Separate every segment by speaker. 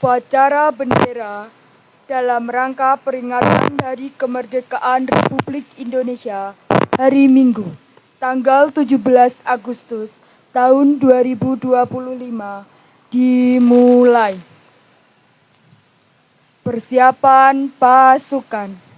Speaker 1: upacara bendera dalam rangka peringatan Hari Kemerdekaan Republik Indonesia hari Minggu, tanggal 17 Agustus tahun 2025 dimulai. Persiapan pasukan.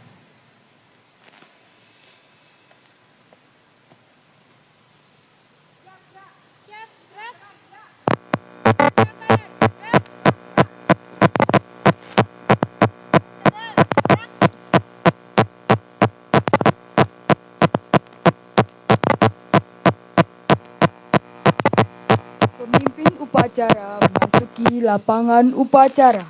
Speaker 1: Pemimpin upacara memasuki lapangan upacara.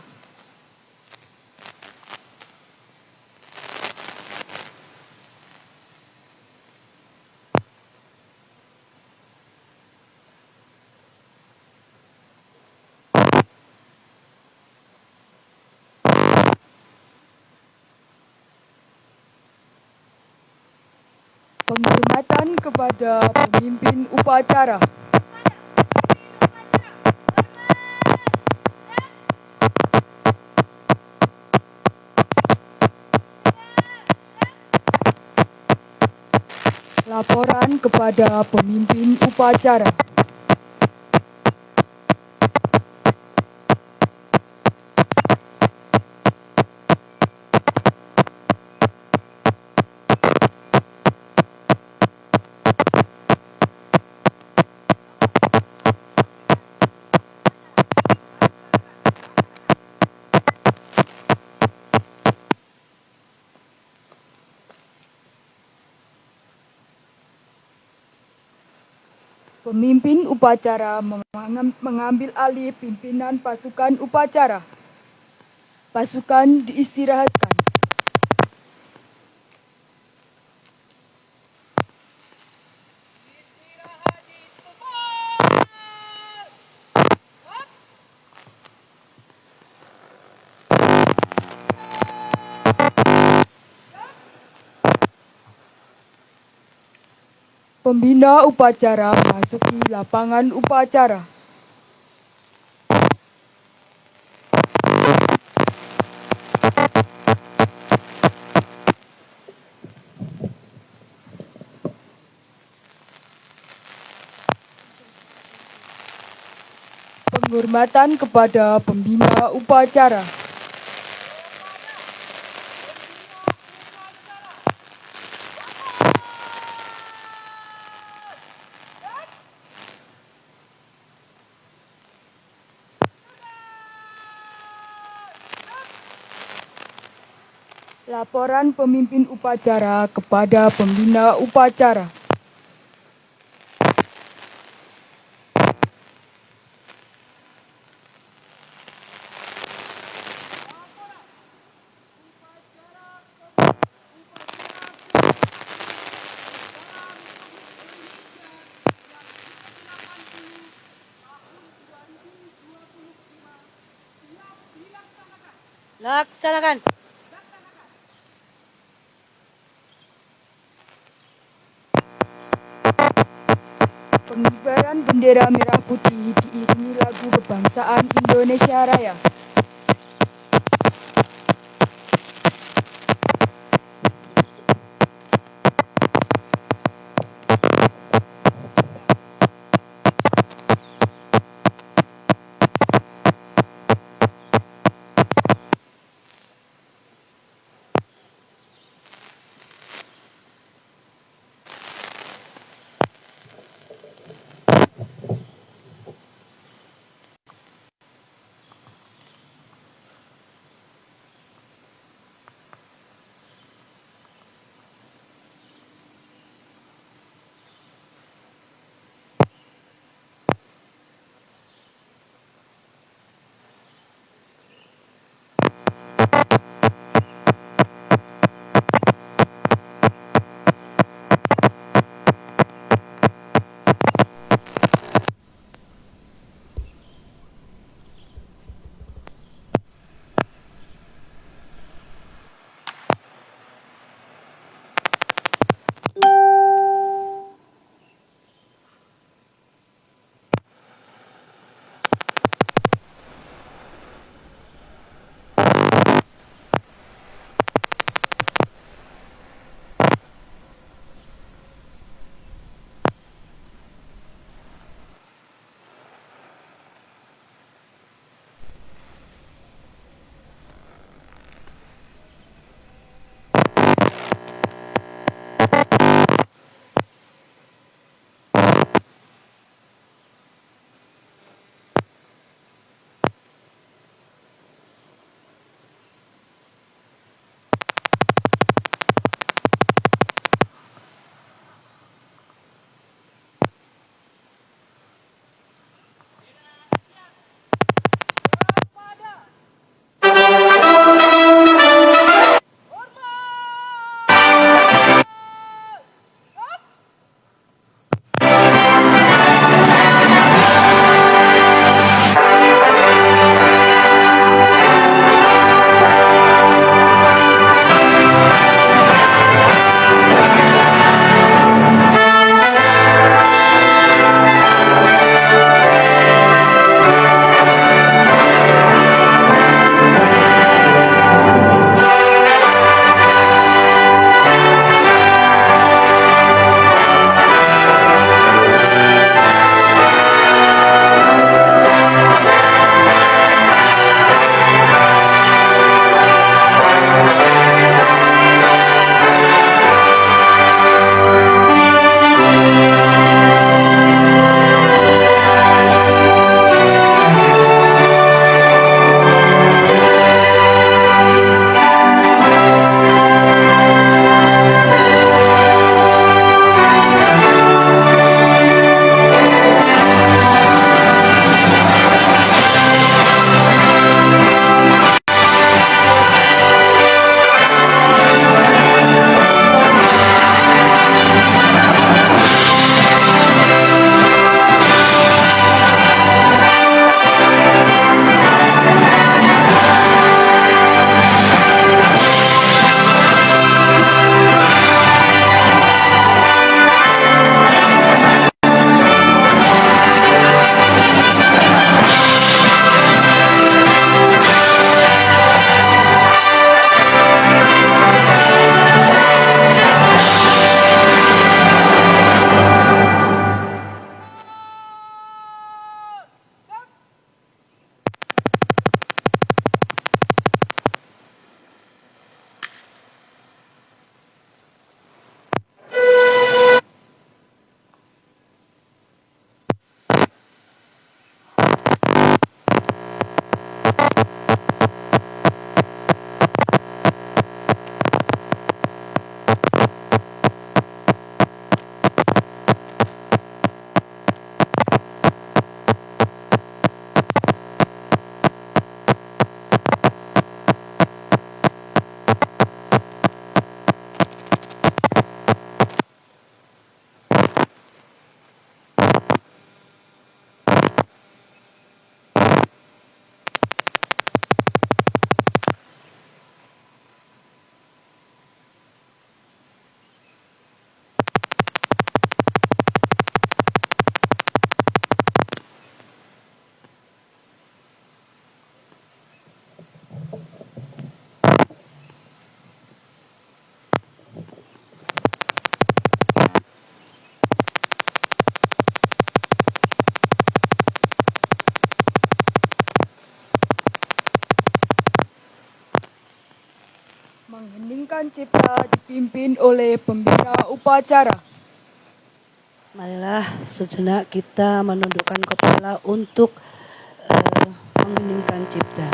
Speaker 1: Penghormatan kepada pemimpin upacara. Laporan kepada pemimpin upacara. Pemimpin upacara mengambil alih pimpinan pasukan upacara. Pasukan diistirahatkan. Pembina upacara memasuki lapangan upacara. Penghormatan kepada pembina upacara. Laporan pemimpin upacara kepada pembina upacara.
Speaker 2: Laksanakan.
Speaker 1: Pengibaran bendera merah putih diiringi lagu kebangsaan Indonesia Raya. Mengheningkan cipta dipimpin oleh pembina upacara.
Speaker 2: Marilah sejenak kita menundukkan kepala untuk mengheningkan cipta.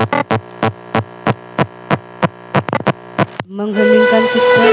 Speaker 2: Mengheningkan cipta.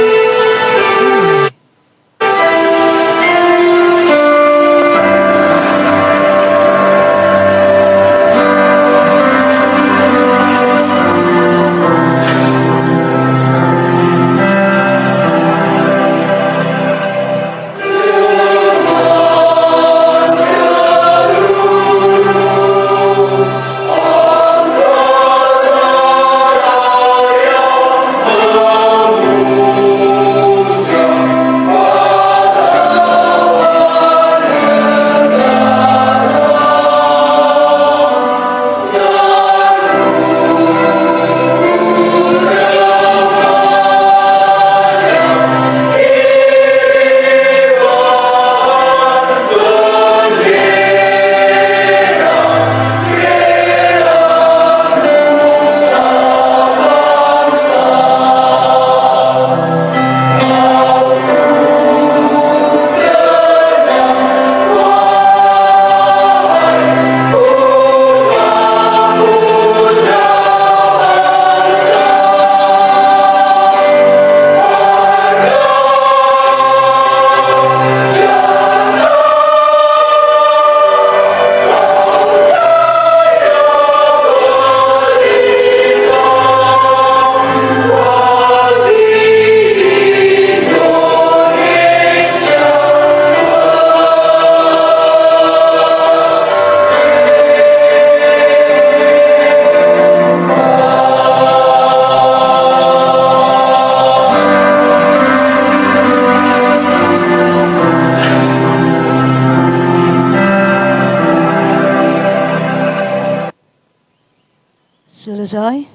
Speaker 2: Selesai.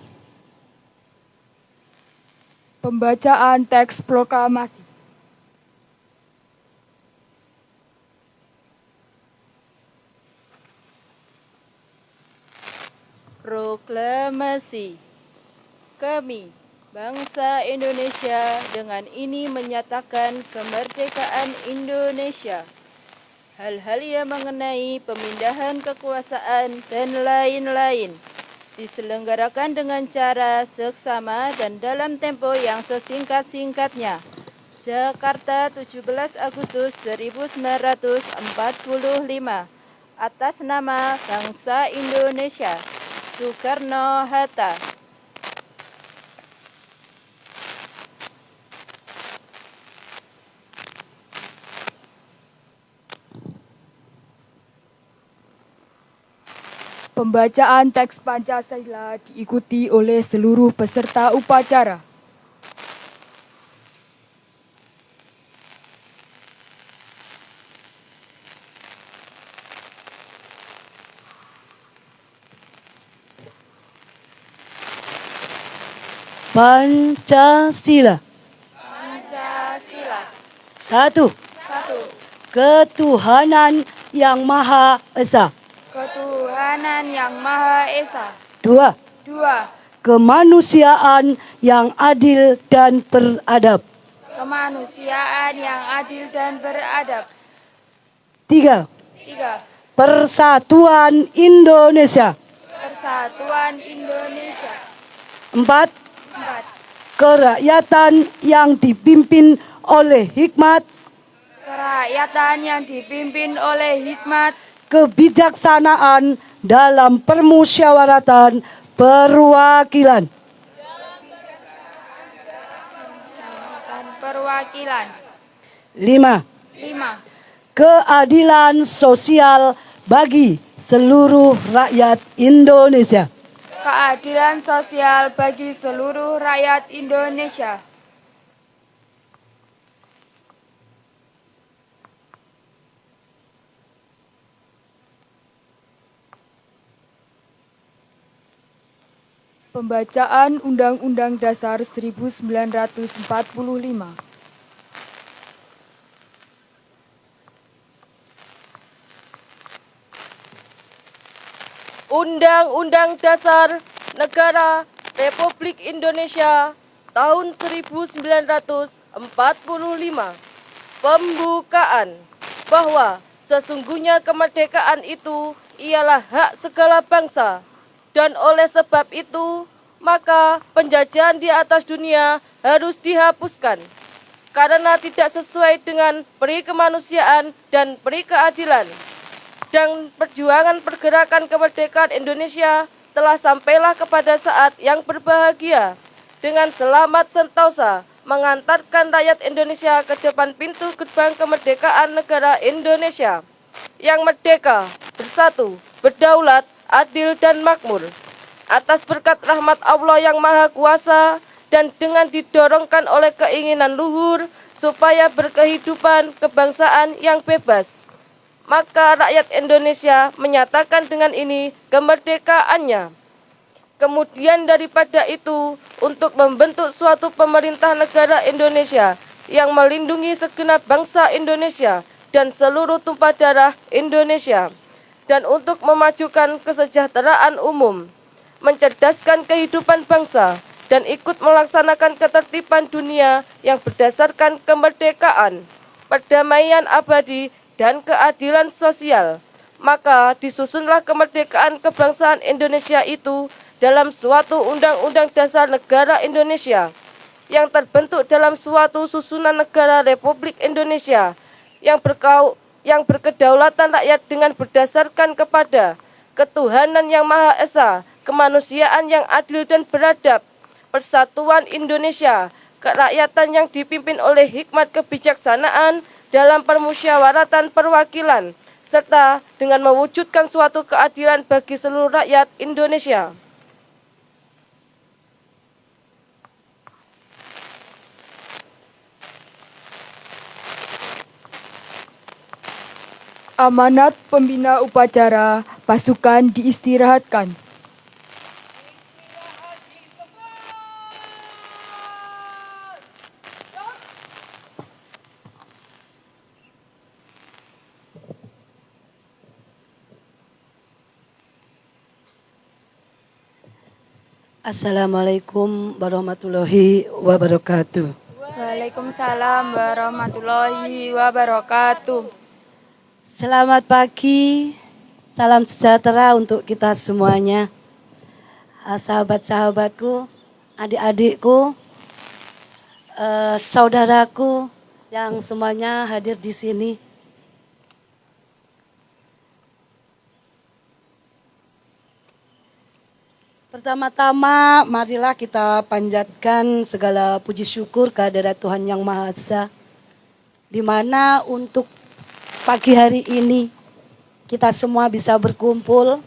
Speaker 1: Pembacaan teks proklamasi.
Speaker 3: Proklamasi. Kami, bangsa Indonesia, dengan ini menyatakan kemerdekaan Indonesia. Hal-hal yang mengenai pemindahan kekuasaan dan lain-lain diselenggarakan dengan cara seksama dan dalam tempo yang sesingkat-singkatnya. Jakarta, 17 Agustus 1945. Atas nama bangsa Indonesia. Soekarno-Hatta.
Speaker 1: Pembacaan teks Pancasila diikuti oleh seluruh peserta upacara.
Speaker 2: Pancasila.
Speaker 3: Pancasila.
Speaker 2: 1.
Speaker 3: 1.
Speaker 2: Ketuhanan yang Maha Esa.
Speaker 1: Ketuhanan yang Maha Esa.
Speaker 2: 2.
Speaker 1: 2.
Speaker 2: Kemanusiaan yang adil dan beradab.
Speaker 1: Kemanusiaan yang adil dan beradab.
Speaker 2: 3.
Speaker 1: 3.
Speaker 2: Persatuan Indonesia.
Speaker 1: Persatuan Indonesia.
Speaker 2: 4.
Speaker 1: 4.
Speaker 2: Kerakyatan yang dipimpin oleh hikmat,
Speaker 1: Kerakyatan yang dipimpin oleh hikmat,
Speaker 2: kebijaksanaan dalam permusyawaratan perwakilan.
Speaker 1: dan perwakilan.
Speaker 2: 5.
Speaker 1: 5.
Speaker 2: Keadilan sosial bagi seluruh rakyat Indonesia.
Speaker 1: Keadilan sosial bagi seluruh rakyat Indonesia. Pembacaan Undang-Undang Dasar 1945.
Speaker 3: Undang-Undang Dasar Negara Republik Indonesia
Speaker 4: tahun 1945. Pembukaan bahwa sesungguhnya kemerdekaan itu ialah hak segala bangsa, dan oleh sebab itu maka penjajahan di atas dunia harus dihapuskan karena tidak sesuai dengan peri kemanusiaan dan peri keadilan. Dan perjuangan pergerakan kemerdekaan Indonesia telah sampailah kepada saat yang berbahagia dengan selamat sentosa mengantarkan rakyat Indonesia ke depan pintu gerbang kemerdekaan negara Indonesia yang merdeka, bersatu, berdaulat, adil dan makmur. Atas berkat rahmat Allah yang Maha Kuasa dan dengan didorongkan oleh keinginan luhur supaya berkehidupan kebangsaan yang bebas, maka rakyat Indonesia menyatakan dengan ini kemerdekaannya. Kemudian daripada itu, untuk membentuk suatu pemerintah negara Indonesia yang melindungi segenap bangsa Indonesia dan seluruh tumpah darah Indonesia, dan untuk memajukan kesejahteraan umum, mencerdaskan kehidupan bangsa, dan ikut melaksanakan ketertiban dunia yang berdasarkan kemerdekaan, perdamaian abadi, dan keadilan sosial. Maka disusunlah kemerdekaan kebangsaan Indonesia itu dalam suatu undang-undang dasar negara Indonesia yang terbentuk dalam suatu susunan negara Republik Indonesia yang berkedaulatan rakyat dengan berdasarkan kepada ketuhanan yang Maha Esa, kemanusiaan yang adil dan beradab, persatuan Indonesia, kerakyatan yang dipimpin oleh hikmat kebijaksanaan dalam permusyawaratan perwakilan, serta dengan mewujudkan suatu keadilan bagi seluruh rakyat Indonesia.
Speaker 1: Amanat pembina upacara pasukan diistirahatkan.
Speaker 2: Assalamualaikum warahmatullahi wabarakatuh.
Speaker 1: Waalaikumsalam warahmatullahi wabarakatuh.
Speaker 2: Selamat pagi, salam sejahtera untuk kita semuanya. Sahabat-sahabatku, adik-adikku, saudaraku yang semuanya hadir di sini. Pertama-tama, marilah kita panjatkan segala puji syukur kehadirat Tuhan Yang Maha Esa, di mana untuk pagi hari ini kita semua bisa berkumpul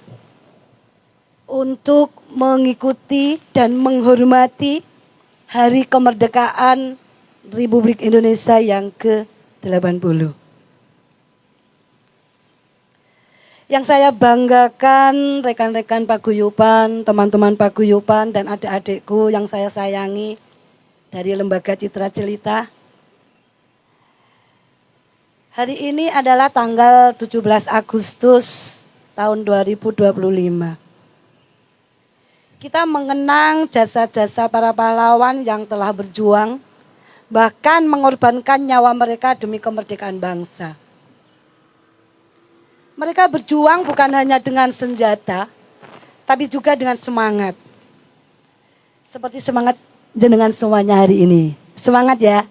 Speaker 2: untuk mengikuti dan menghormati Hari Kemerdekaan Republik Indonesia yang ke-80. Yang saya banggakan rekan-rekan paguyuban, teman-teman paguyuban dan adik-adikku yang saya sayangi dari Lembaga Citra Celita. Hari ini adalah tanggal 17 Agustus tahun 2025. Kita mengenang jasa-jasa para pahlawan yang telah berjuang, bahkan mengorbankan nyawa mereka demi kemerdekaan bangsa. Mereka berjuang bukan hanya dengan senjata, tapi juga dengan semangat. Seperti semangat jenengan semuanya hari ini. Semangat ya.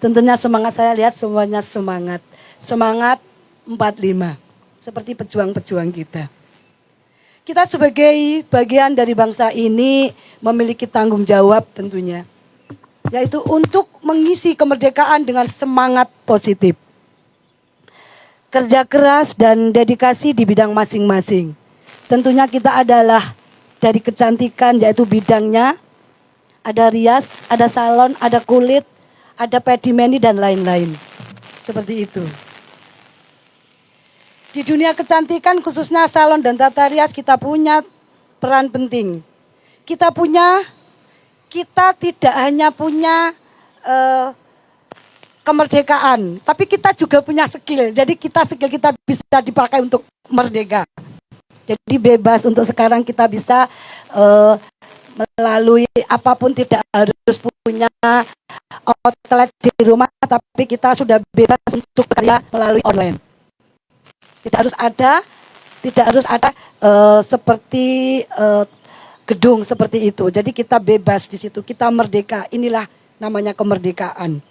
Speaker 2: Tentunya semangat saya lihat semuanya semangat. Semangat 45. Seperti pejuang-pejuang kita. Kita sebagai bagian dari bangsa ini memiliki tanggung jawab tentunya. Yaitu untuk mengisi kemerdekaan dengan semangat positif. Kerja keras dan dedikasi di bidang masing-masing. Tentunya kita adalah dari kecantikan yaitu bidangnya. Ada rias, ada salon, ada kulit, ada pedimeni dan lain-lain. Seperti itu. Di dunia kecantikan khususnya salon dan tata rias kita punya peran penting. Kita tidak hanya punya kemerdekaan, tapi kita juga punya skill. Jadi skill kita bisa dipakai untuk merdeka. Jadi bebas untuk sekarang kita bisa melalui apapun, tidak harus punya outlet di rumah, tapi kita sudah bebas untuk bekerja melalui online. Tidak harus ada seperti gedung seperti itu. Jadi kita bebas di situ, kita merdeka. Inilah namanya kemerdekaan.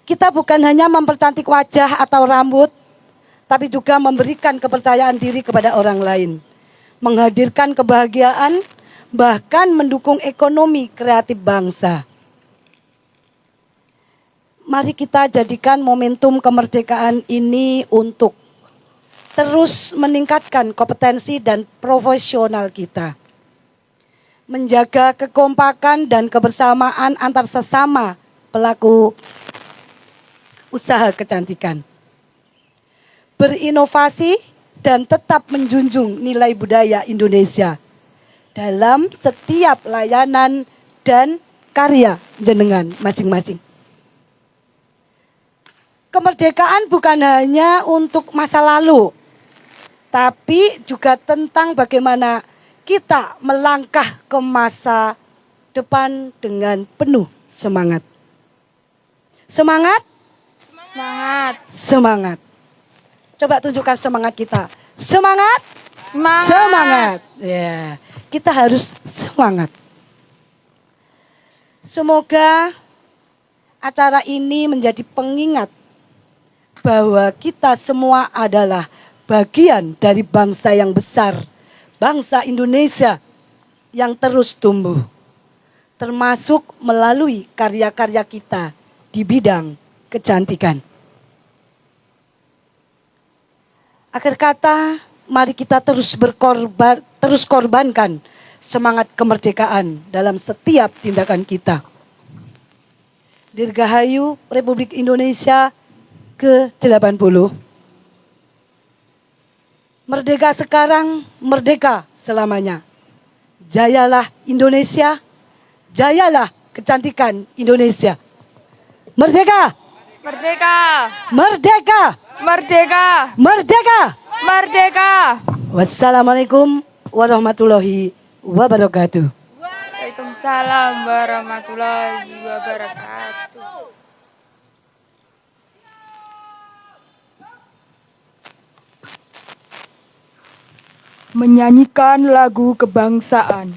Speaker 2: Kita bukan hanya mempercantik wajah atau rambut, tapi juga memberikan kepercayaan diri kepada orang lain, menghadirkan kebahagiaan, bahkan mendukung ekonomi kreatif bangsa. Mari kita jadikan momentum kemerdekaan ini untuk terus meningkatkan kompetensi dan profesional kita, menjaga kekompakan dan kebersamaan antar sesama pelaku usaha kecantikan, berinovasi dan tetap menjunjung nilai budaya Indonesia dalam setiap layanan dan karya jenengan masing-masing. Kemerdekaan bukan hanya untuk masa lalu, tapi juga tentang bagaimana kita melangkah ke masa depan dengan penuh semangat. Semangat?
Speaker 3: Semangat.
Speaker 2: Semangat. Coba tunjukkan semangat kita. Semangat?
Speaker 3: Semangat.
Speaker 2: Semangat. Ya, kita harus semangat. Semoga acara ini menjadi pengingat bahwa kita semua adalah bagian dari bangsa yang besar, bangsa Indonesia yang terus tumbuh, termasuk melalui karya-karya kita di bidang kecantikan. Akhir kata, mari kita terus korbankan semangat kemerdekaan dalam setiap tindakan kita. Dirgahayu Republik Indonesia ke-80. Merdeka sekarang, merdeka selamanya. Jayalah Indonesia, jayalah kecantikan Indonesia. Merdeka!
Speaker 3: Merdeka.
Speaker 2: Merdeka!
Speaker 3: Merdeka.
Speaker 2: Merdeka!
Speaker 3: Merdeka.
Speaker 2: Wassalamualaikum warahmatullahi wabarakatuh.
Speaker 3: Waalaikumsalam warahmatullahi wabarakatuh.
Speaker 1: Menyanyikan lagu kebangsaan.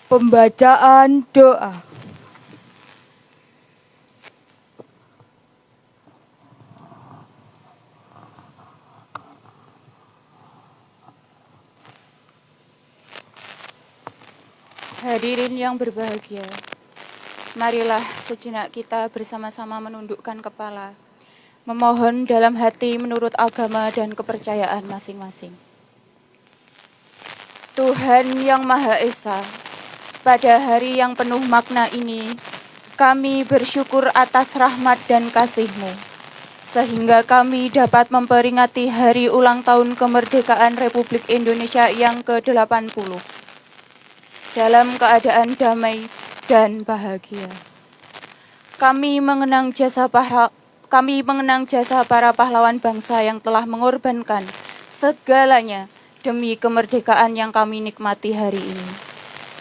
Speaker 1: Pembacaan doa.
Speaker 3: Hadirin yang berbahagia, marilah sejenak kita bersama-sama menundukkan kepala, memohon dalam hati menurut agama dan kepercayaan masing-masing. Tuhan yang Maha Esa, pada hari yang penuh makna ini, kami bersyukur atas rahmat dan kasih-Mu, sehingga kami dapat memperingati hari ulang tahun kemerdekaan Republik Indonesia yang ke-80. Dalam keadaan damai dan bahagia. Kami mengenang jasa para pahlawan bangsa yang telah mengorbankan segalanya demi kemerdekaan yang kami nikmati hari ini.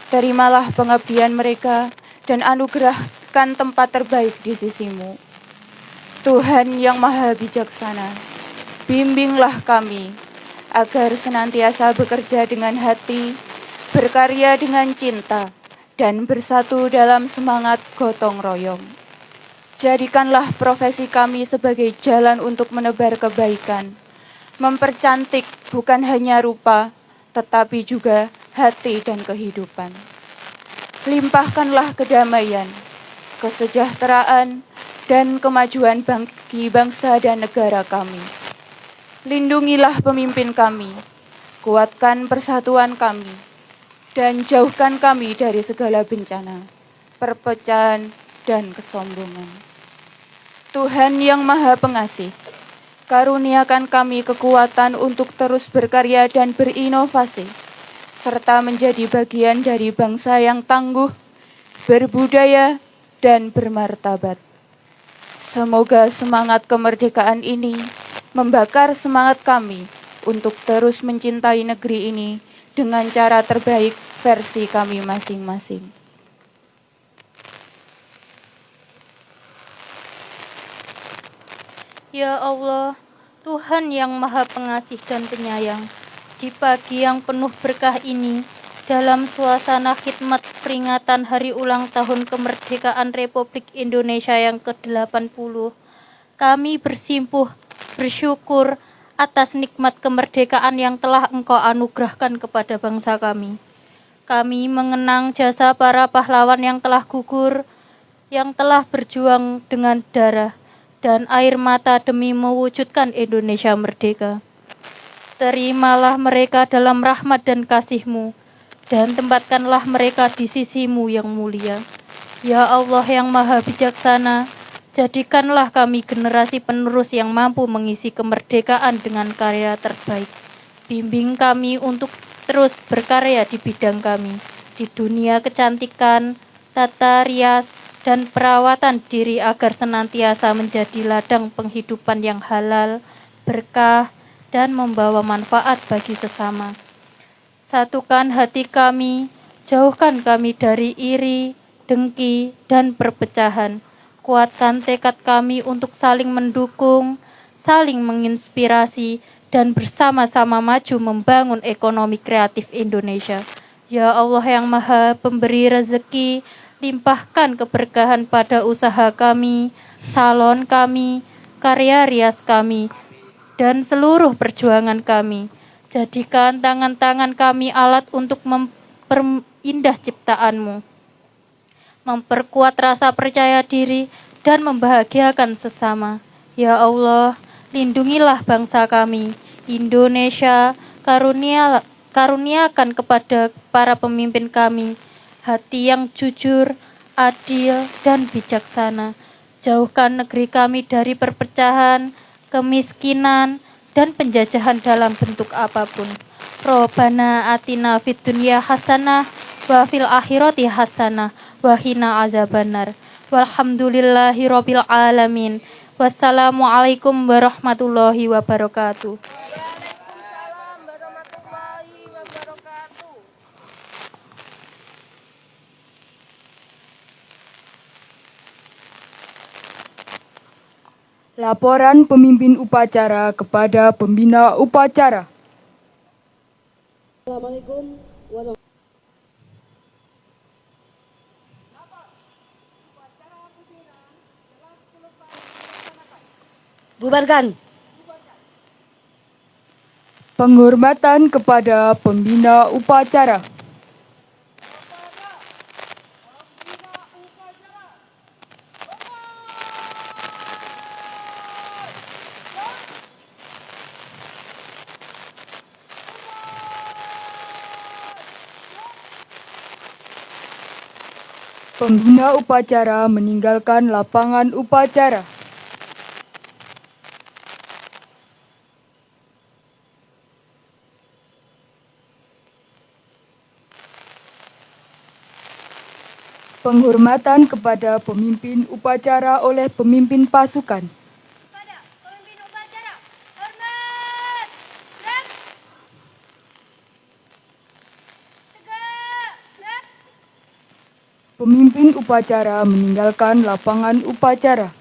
Speaker 3: Terimalah pengabdian mereka dan anugerahkan tempat terbaik di sisi-Mu. Tuhan yang Maha Bijaksana, bimbinglah kami agar senantiasa bekerja dengan hati, berkarya dengan cinta, dan bersatu dalam semangat gotong royong. Jadikanlah profesi kami sebagai jalan untuk menebar kebaikan, mempercantik bukan hanya rupa, tetapi juga hati dan kehidupan. Limpahkanlah kedamaian, kesejahteraan, dan kemajuan bagi bangsa dan negara kami. Lindungilah pemimpin kami, kuatkan persatuan kami, dan jauhkan kami dari segala bencana, perpecahan, dan kesombongan. Tuhan yang Maha Pengasih, karuniakan kami kekuatan untuk terus berkarya dan berinovasi, serta menjadi bagian dari bangsa yang tangguh, berbudaya, dan bermartabat. Semoga semangat kemerdekaan ini membakar semangat kami untuk terus mencintai negeri ini dengan cara terbaik versi kami masing-masing.
Speaker 5: Ya Allah, Tuhan yang Maha Pengasih dan Penyayang, di pagi yang penuh berkah ini, dalam suasana khidmat peringatan Hari Ulang Tahun Kemerdekaan Republik Indonesia yang ke-80, kami bersyukur atas nikmat kemerdekaan yang telah Engkau anugerahkan kepada bangsa kami. Kami mengenang jasa para pahlawan yang telah gugur, yang telah berjuang dengan darah dan air mata demi mewujudkan Indonesia merdeka. Terimalah mereka dalam rahmat dan kasih-Mu, dan tempatkanlah mereka di sisi-Mu yang mulia. Ya Allah yang Maha Bijaksana, jadikanlah kami generasi penerus yang mampu mengisi kemerdekaan dengan karya terbaik. Bimbing kami untuk terus berkarya di bidang kami, di dunia kecantikan, tata rias, dan perawatan diri agar senantiasa menjadi ladang penghidupan yang halal, berkah, dan membawa manfaat bagi sesama. Satukan hati kami, jauhkan kami dari iri, dengki, dan perpecahan. Kuatkan tekad kami untuk saling mendukung, saling menginspirasi, dan bersama-sama maju membangun ekonomi kreatif Indonesia. Ya Allah yang Maha Pemberi Rezeki, limpahkan keberkahan pada usaha kami, salon kami, karya rias kami, dan seluruh perjuangan kami. Jadikan tangan-tangan kami alat untuk memperindah ciptaan-Mu, memperkuat rasa percaya diri, dan membahagiakan sesama. Ya Allah, lindungilah bangsa kami, Indonesia, karuniakan kepada para pemimpin kami, hati yang jujur, adil, dan bijaksana. Jauhkan negeri kami dari perpecahan, kemiskinan, dan penjajahan dalam bentuk apapun. Robbana atina fid dunya hasanah wa fil akhirati hasanah wa qina azabannar. Walhamdulillahirabbil alamin. Wassalamualaikum warahmatullahi wabarakatuh.
Speaker 4: Waalaikumsalam warahmatullahi wabarakatuh.
Speaker 1: Laporan pemimpin upacara kepada pembina upacara.
Speaker 2: Assalamualaikum warahmatullahi Bubarkan.
Speaker 1: Penghormatan kepada pembina upacara. Pembina upacara meninggalkan lapangan upacara. Penghormatan kepada pemimpin upacara oleh pemimpin pasukan.
Speaker 5: Kepada pemimpin upacara, hormat! Gerak! Tegak! Gerak!
Speaker 1: Pemimpin upacara meninggalkan lapangan upacara.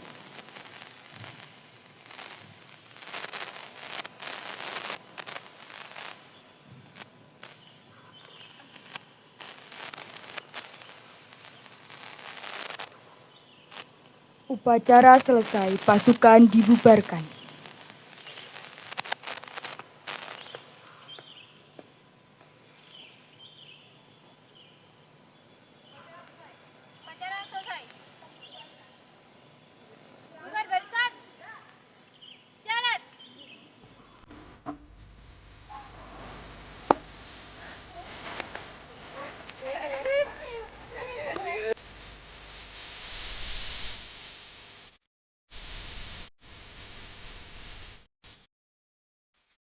Speaker 1: Upacara selesai, pasukan dibubarkan.